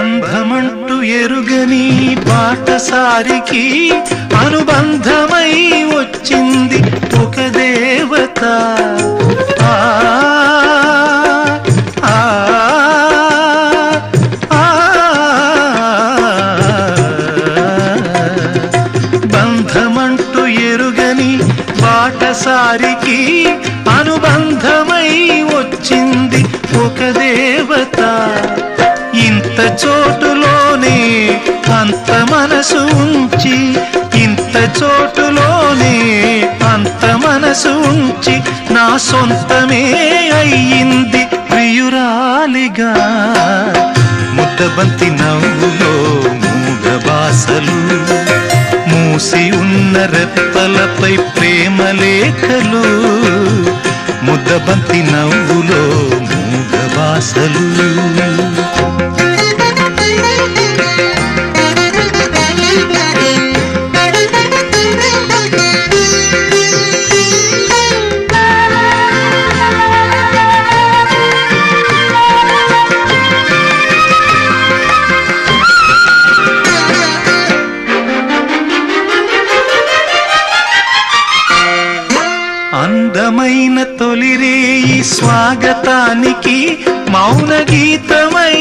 బంధమంటూ ఎరుగని బాటసారికి అనుబంధమై వచ్చింది ఒక దేవత. ఆ ఆ బంధమంటూ ఎరుగని బాటసారికి అనుబంధమై వచ్చింది ఒక దేవత. ఇంత చోటులోనే అంత మనసు ఉంచి, ఇంత చోటులోనే అంత మనసు ఉంచి నా సొంతమే అయ్యింది ప్రియురాలిగా. ముద్దబంతి నవ్వులో మూగ బాసలు, మూసి ఉన్న రెప్పలపై ప్రేమ లేఖలు. ముద్దబంతి నవ్వులో మూగ బాసలు. అందమైన తొలిరేయి స్వాగతానికి మౌన గీతమై